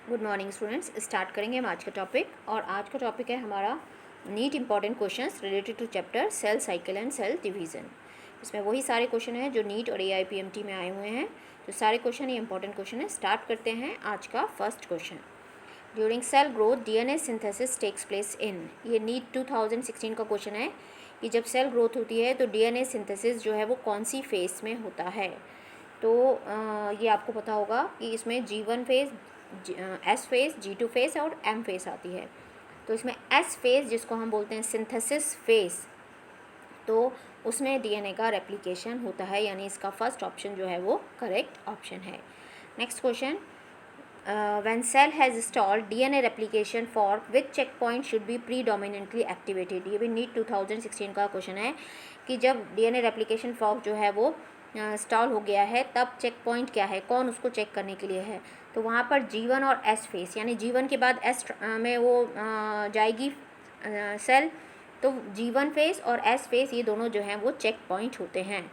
Good morning students. Start करेंगे हम आज का टॉपिक, और आज का टॉपिक है हमारा NEET important questions related to chapter cell cycle and cell division. इसमें वही सारे क्वेश्चन हैं जो नीट और AIPMT में आए हुए हैं। तो सारे क्वेश्चन ये इंपॉर्टेंट क्वेश्चन है। स्टार्ट करते हैं आज का first question. During cell growth DNA synthesis takes place in. ये नीट 2016 का क्वेश्चन है कि जब सेल ग्रोथ होती है तो DNA सिंथेसिस जो है वो कौन सी फेज़ में होता है। तो ये आपको पता होगा कि इसमें G1 phase, S phase, G2 phase और M फेज़ आती है। तो इसमें S फेज़ जिसको हम बोलते हैं सिंथेसिस फेज़, तो उसमें DNA का रेप्लिकेशन होता है, यानी इसका फर्स्ट ऑप्शन जो है वो करेक्ट ऑप्शन है। Next question, when cell has stalled DNA replication fork which checkpoint should be predominantly activated। ये भी नीट 2016 का क्वेश्चन है कि जब DNA रेप्लिकेशन फॉर्क जो है वो स्टॉल हो गया है तब चेक पॉइंट क्या है, कौन उसको चेक करने के लिए है। तो वहाँ पर G1 और S फेस, यानी G1 के बाद S में वो जाएगी सेल, तो G1 फेस और S फेस ये दोनों जो हैं वो चेक पॉइंट होते हैं।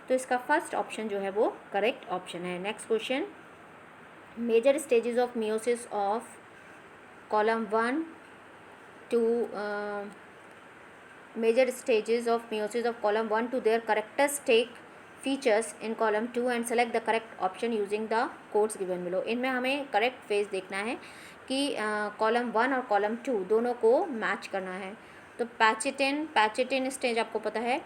तो इसका फर्स्ट ऑप्शन जो है वो करेक्ट ऑप्शन है। Next question, major stages of meiosis of column 1 to major stages of meiosis of column 1 to their characteristic features in column 2 and select the correct option using the codes given below। इनमें हमें correct phase देखना है कि column 1 और column 2 दोनों को match करना है। तो पैचेटिन स्टेज आपको पता है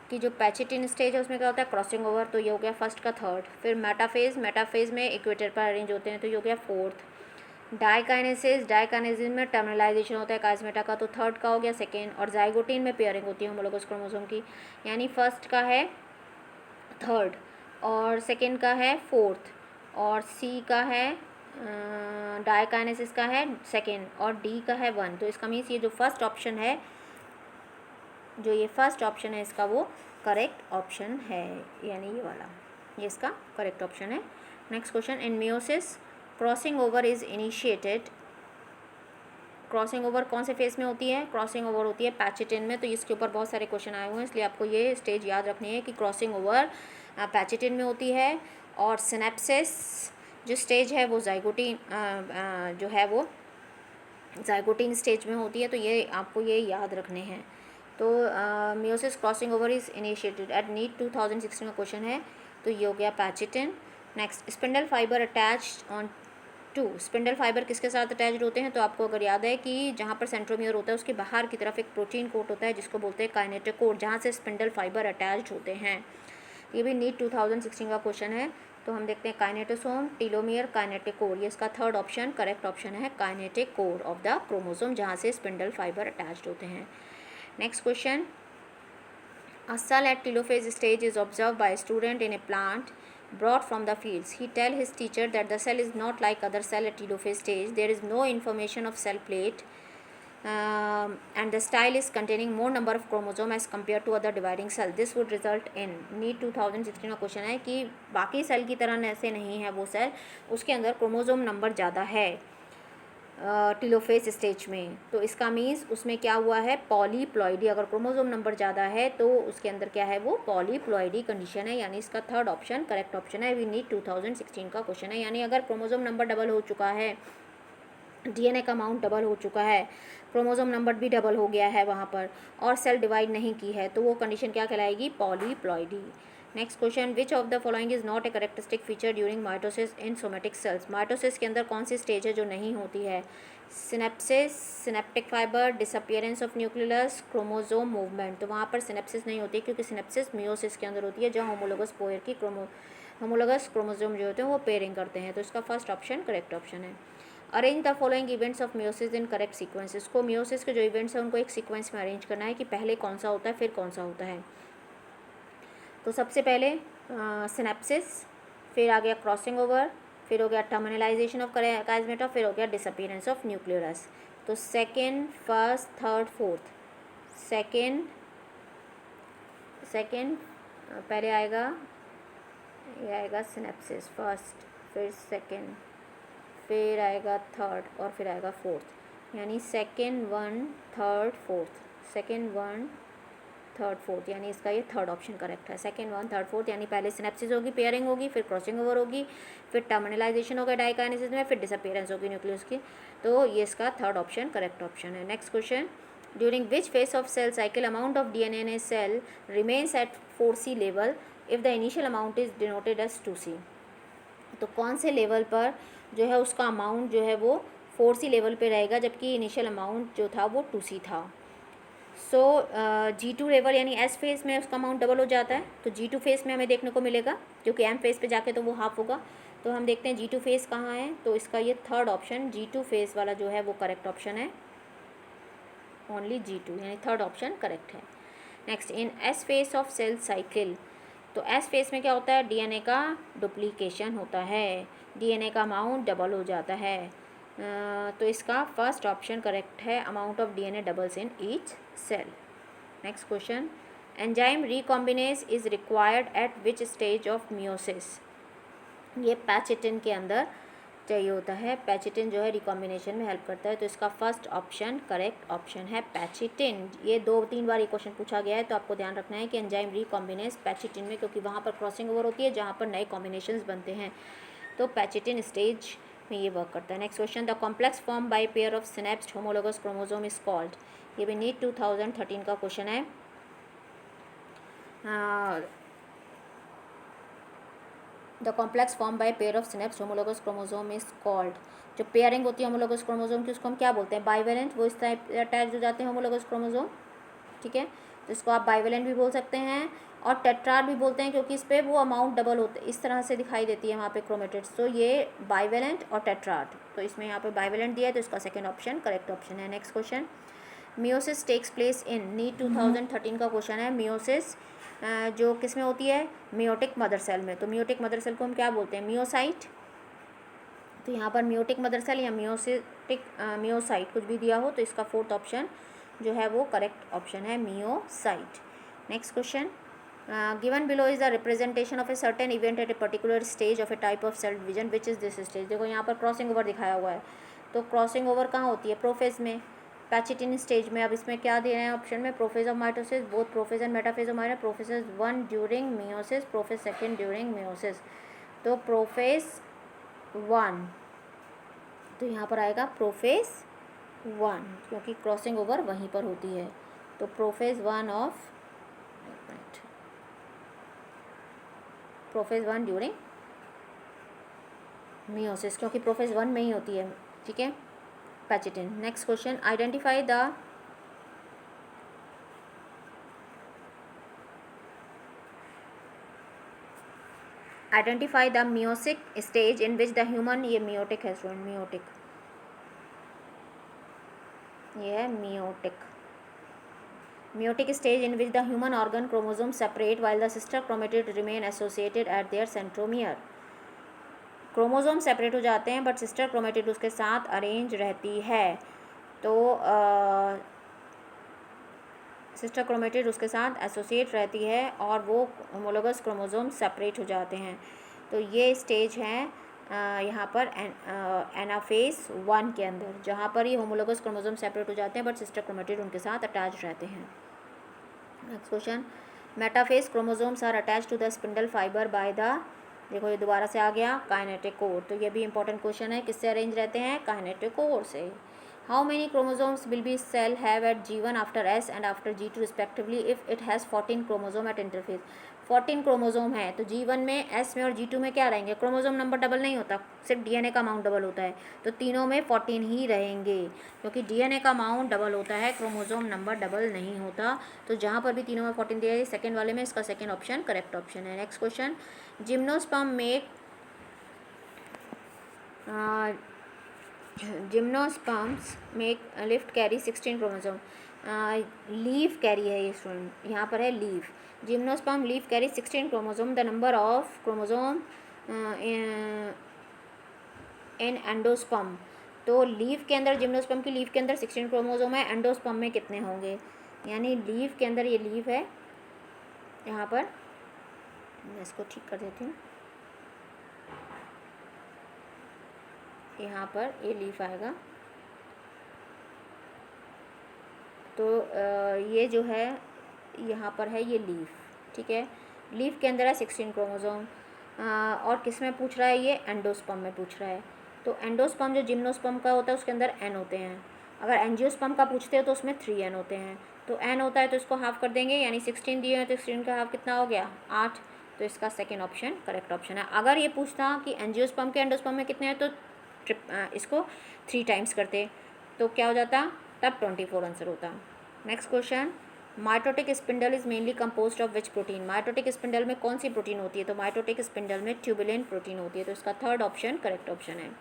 कि जो पैचेटिन स्टेज है उसमें क्या होता है, क्रॉसिंग ओवर, तो ये हो गया फर्स्ट का थर्ड। फिर मेटाफेज में इक्वेटर पर अरेंज होते हैं, तो ये हो गया फोर्थ। डाइकाइनेसिस में टर्मिनलाइजेशन होता है काइस्मेटा का, तो थर्ड का हो गया सेकेंड। और जाइगोटीन में पेयरिंग होती है होमोलोगस क्रोमोसोम की, यानी फर्स्ट का है थर्ड और सेकेंड का है फोर्थ, और सी का है डाइकाइनेसिस का है सेकेंड, और डी का है वन। तो इसका मीन्स ये जो फर्स्ट ऑप्शन है, जो ये फर्स्ट ऑप्शन है इसका वो करेक्ट ऑप्शन है, यानी ये वाला, ये इसका करेक्ट ऑप्शन है। Next question, in meiosis crossing over is initiated. Crossing over कौन से फेज में होती है, क्रॉसिंग ओवर होती है पैचेटिन में। तो इसके ऊपर बहुत सारे क्वेश्चन आए हुए हैं, इसलिए आपको ये स्टेज याद रखनी है कि क्रॉसिंग ओवर पैचेटिन में होती है। और सिनेप्सिस जो स्टेज है वो जाइगोटीन जो है वो जाइगोटीन स्टेज में होती है। तो ये आपको ये याद रखने हैं। तो meiosis crossing over is initiated at NEET 2016 का क्वेश्चन है, तो ये हो गया pachytene. Next, spindle fibre attached on to. Spindle fibre किसके साथ अटैच्ड होते हैं, तो आपको अगर याद है कि जहाँ पर सेंट्रोमियर होता है उसके बाहर की तरफ एक प्रोटीन कोट होता है जिसको बोलते हैं काइनेटिक कोट, जहाँ से स्पिंडल फाइबर अटैच्ड होते हैं। ये भी नीट 2016 का क्वेश्चन है। तो हम देखते हैं काइनेटोसोम, टीलोमियर, काइनेटिक कोर। ये इसका थर्ड ऑप्शन करेक्ट ऑप्शन है, kinetic core of the chromosome, जहाँ से स्पिंडल फाइबर अटैच्ड होते हैं। Next question, a cell at telophase stage is observed by a student in a plant brought from the fields. He tell his teacher that the cell is not like other cell at telophase stage. There is no information of cell plate, and the style is containing more number of chromosome as compared to other dividing cell. This would result in NEET 2016 का question है कि बाकी cell की तरह ऐसे नहीं है वो सेल, उसके अंदर क्रोमोसोम नंबर ज़्यादा है टीलोफेज स्टेज में। तो इसका मीन्स उसमें क्या हुआ है, पॉलीप्लॉइडी। अगर क्रोमोसोम नंबर ज़्यादा है तो उसके अंदर क्या है, वो पॉलीप्लॉइडी कंडीशन है, यानी इसका थर्ड ऑप्शन करेक्ट ऑप्शन है। वी नीट 2016 का क्वेश्चन है, यानी अगर क्रोमोसोम नंबर डबल हो चुका है, DNA का अमाउंट डबल हो चुका है, क्रोमोसोम नंबर भी डबल हो गया है वहाँ पर, और सेल डिवाइड नहीं की है, तो वो कंडीशन क्या कहलाएगी, polyploidy. Next question, which of the following is not a characteristic feature during mitosis in somatic cells. Mitosis के अंदर कौन सी स्टेज है जो नहीं होती है, synapses, synaptic fibre, disappearance of nucleus, chromosome movement. तो वहाँ पर सिनेप्सिस नहीं होती क्योंकि सिनेप्सिस मियोसिस के अंदर होती है, जहाँ होमोलोगस पोयर की होमोलोगस क्रोमोसोम जो होते हैं वो पेयरिंग करते हैं। तो इसका फर्स्ट ऑप्शन करेक्ट ऑप्शन है। Arrange the following events of meiosis in correct sequence. इसको मियोसिस के जो इवेंट्स हैं उनको एक सीक्वेंस में अरेंज करना है कि पहले कौन सा होता है फिर कौन सा होता है। तो सबसे पहले सिनेप्सिस, फिर आ गया क्रॉसिंग ओवर, फिर हो गया टर्मिनलाइजेशन ऑफ काइस्मेटा, फिर हो गया डिसअपीयरेंस ऑफ न्यूक्लियस। तो second, first, third, fourth. Second second पहले आएगा, ये आएगा सिनेप्सिस फर्स्ट, फिर सेकेंड, फिर आएगा थर्ड, और फिर आएगा फोर्थ, यानी second one third fourth, second one third fourth, यानी इसका ये थर्ड ऑप्शन करेक्ट है। सेकंड वन थर्ड फोर्थ, यानी पहले सिनेप्सिस होगी, पेयरिंग होगी, फिर क्रॉसिंग ओवर होगी, फिर टर्मिनलाइजेशन होगा डाइकाइनेसिस में, फिर डिसअपीयरेंस होगी न्यूक्लियस की। तो ये इसका थर्ड ऑप्शन करेक्ट ऑप्शन है। Next question, during which phase of cell cycle amount of DNA in a cell remains at 4C level if the initial amount is denoted as 2C। तो कौन से level पर जो है उसका amount जो है वो 4C लेवल पे रहेगा, जबकि इनिशियल अमाउंट जो था वो 2C था। सो G2 लेवल यानी S फेज़ में उसका अमाउंट डबल हो जाता है, तो G2 फेज़ में हमें देखने को मिलेगा, क्योंकि M फेज़ पे जाके तो वो हाफ होगा। तो हम देखते हैं G2 फेज़ कहाँ है, तो इसका ये थर्ड ऑप्शन G2 फेज़ वाला जो है वो करेक्ट ऑप्शन है, ओनली G2, यानी थर्ड ऑप्शन करेक्ट है। Next, in S phase of cell cycle, तो S फेज़ में क्या होता है, DNA का डुप्लीकेशन होता है, DNA का अमाउंट डबल हो जाता है। तो इसका फर्स्ट ऑप्शन करेक्ट है, amount of DNA doubles in each cell. Next question, enzyme recombinase is required at which stage of meiosis. ये पैचेटिन के अंदर चाहिए होता है, पैचेटिन जो है रिकॉम्बिनेशन में हेल्प करता है, तो इसका फर्स्ट ऑप्शन करेक्ट ऑप्शन है पैचेटिन। ये 2-3 बार ये क्वेश्चन पूछा गया है, तो आपको ध्यान रखना है कि एंजाइम रिकॉम्बिनेज पैचेटिन में, क्योंकि वहाँ पर क्रॉसिंग ओवर होती है जहाँ पर नए कॉम्बिनेशंस बनते हैं, तो पैचेटिन स्टेज में ये वर्क करता है। Next question, the complex form by pair of synapsed homologous chromosome is called. ये भी नीट 2013 का क्वेश्चन है। The complex form by pair of synapsed homologous chromosome is called. जो पेयरिंग होती है होमोलोगस क्रोमोसोम की, उसको हम क्या बोलते हैं, बाइवेलेंट। वो इस तरह अटैच हो जाते हैं होमोलोगस क्रोमोसोम, ठीक है, तो इसको आप बाइवेलेंट भी बोल सकते हैं और टेट्राड भी बोलते हैं, क्योंकि इस पर वो अमाउंट डबल होते इस तरह से दिखाई देती है वहाँ पे क्रोमेटिड्स। तो ये बाइवेलेंट और टेट्राड, तो इसमें यहाँ पे बाइवेलेंट दिया है, तो इसका सेकंड ऑप्शन करेक्ट ऑप्शन है। Next question, meiosis takes place in, NEET 2013 का क्वेश्चन है। मियोसिस जो किस में होती है, मियोटिक मदर सेल में। तो मियोटिक मदर सेल को हम क्या बोलते हैं, मियोसाइट। तो यहाँ पर मियोटिक मदर सेल या मियोसाइट कुछ भी दिया हो, तो इसका फोर्थ ऑप्शन जो है वो करेक्ट ऑप्शन है, meiocyte. Next question, given below is the representation of a certain event at a particular stage of a type of cell division which is this stage. देखो यहाँ पर क्रॉसिंग ओवर दिखाया हुआ है, तो क्रॉसिंग ओवर कहाँ होती है, प्रोफेज में, पैचेटिन स्टेज में। अब इसमें क्या दे रहे हैं ऑप्शन में, prophase of mitosis, both prophase and metaphase of mitosis, prophase 1 during meiosis, prophase 2 during meiosis. तो प्रोफेज 1, तो यहाँ पर आएगा प्रोफेज 1, क्योंकि क्रॉसिंग ओवर वहीं पर होती है। तो prophase 1 of prophase 1 during meiosis, क्योंकि प्रोफेज 1 में ही होती है, ठीक है, pachytene. Next question, identify the meiotic stage in which the human, ये मियोटिक है स्टूडेंट, मियोटिक, ये है meiotic stage in which the human organ chromosome separate while the sister chromatid remain associated at their centromere. Chromosome separate हो जाते हैं but sister chromatid उसके साथ arrange रहती है, तो सिस्टर क्रोमेटिड उसके साथ एसोसिएट रहती है और वो होमोलोगस क्रोमोसोम सेपरेट हो जाते हैं। तो ये स्टेज है यहाँ पर एनाफेज 1 के अंदर, जहाँ पर ये होमोलोगस क्रोमोसोम सेपरेट हो जाते हैं बट सिस्टर क्रोमेटिड उनके साथ अटैच रहते हैं। Next question, metaphase chromosomes are attach to the spindle fibre by the, देखो ये दोबारा से आ गया, काइनेटिक कोर। तो ये भी इंपॉर्टेंट क्वेश्चन है, किससे अरेंज रहते हैं, काइनेटिक कोर से। How many chromosomes will be cell have at G1 after S and after G2 respectively if it has 14 chromosome at interphase. 14 chromosome है, तो G1 में, S में और G2 में क्या रहेंगे, क्रोमोसोम नंबर डबल नहीं होता, सिर्फ DNA का अमाउंट डबल होता है, तो तीनों में 14 ही रहेंगे, क्योंकि DNA का अमाउंट डबल होता है, क्रोमोसोम नंबर डबल नहीं होता। तो जहाँ पर भी तीनों में 14 दिया है, सेकेंड वाले में इसका सेकेंड ऑप्शन करेक्ट ऑप्शन है। Next question, gymnosperms make lift carry 16 chromosome. Leave carry है ये स्टूडेंट, यहाँ पर है leave, gymnosperm leave carry 16 chromosome, the number of chromosome in endosperm. तो लीव के अंदर, जिम्नोस्पर्म की लीव के अंदर 16 क्रोमोसोम है, एंडोस्पर्म में कितने होंगे, यानी लीव के अंदर, ये लीव है यहाँ पर, मैं इसको ठीक कर देती हूँ, यहाँ पर ये लीफ आएगा, तो ये जो है यहाँ पर है ये लीफ, ठीक है। लीफ के अंदर है 16 क्रोमोसोम। और किस में पूछ रहा है ये, एंडोस्पर्म में पूछ रहा है। तो एंडोस्पर्म जो जिम्नोस्पर्म का होता है उसके अंदर एन होते हैं। अगर एंजियोस्पर्म का पूछते हो तो उसमें 3 एन होते हैं। तो एन होता है तो इसको हाफ कर देंगे, यानी 16 दिए हैं तो 16 का हाफ कितना हो गया, 8। तो इसका सेकेंड ऑप्शन करेक्ट ऑप्शन है। अगर ये पूछता कि एंजियोस्पर्म के एंडोस्पर्म में कितने हैं तो इसको 3 टाइम्स करते तो क्या हो जाता, तब 24 आंसर होता। Next question, mitotic spindle is mainly composed of which protein. Mitotic spindle में कौन सी प्रोटीन होती है, तो माइटोटिक स्पिंडल में ट्यूबुलिन प्रोटीन होती है। तो इसका थर्ड ऑप्शन करेक्ट ऑप्शन है।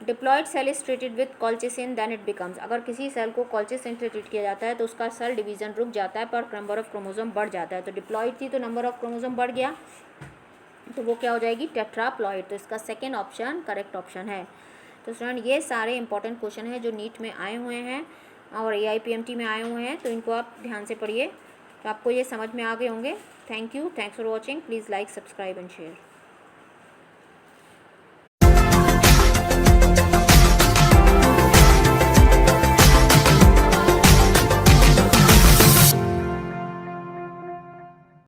Diploid cell is treated with colchicine then it becomes. अगर किसी सेल को कॉल्चिसिन से ट्रीट किया जाता है तो उसका सेल डिवीजन रुक जाता है पर नंबर ऑफ क्रोमोसोम बढ़ जाता है। तो डिप्लॉयड थी तो नंबर ऑफ क्रोमोसोम बढ़ गया, तो वो क्या हो जाएगी, टेट्राप्लॉयड। तो इसका सेकेंड ऑप्शन करेक्ट ऑप्शन है। तो स्टूडेंट ये सारे इंपॉर्टेंट क्वेश्चन हैं जो नीट में आए हुए हैं और AIPMT में आए हुए हैं, तो इनको आप ध्यान से पढ़िए, तो आपको ये समझ में आ गए होंगे। Thank you, thanks for watching. Please like, subscribe and share.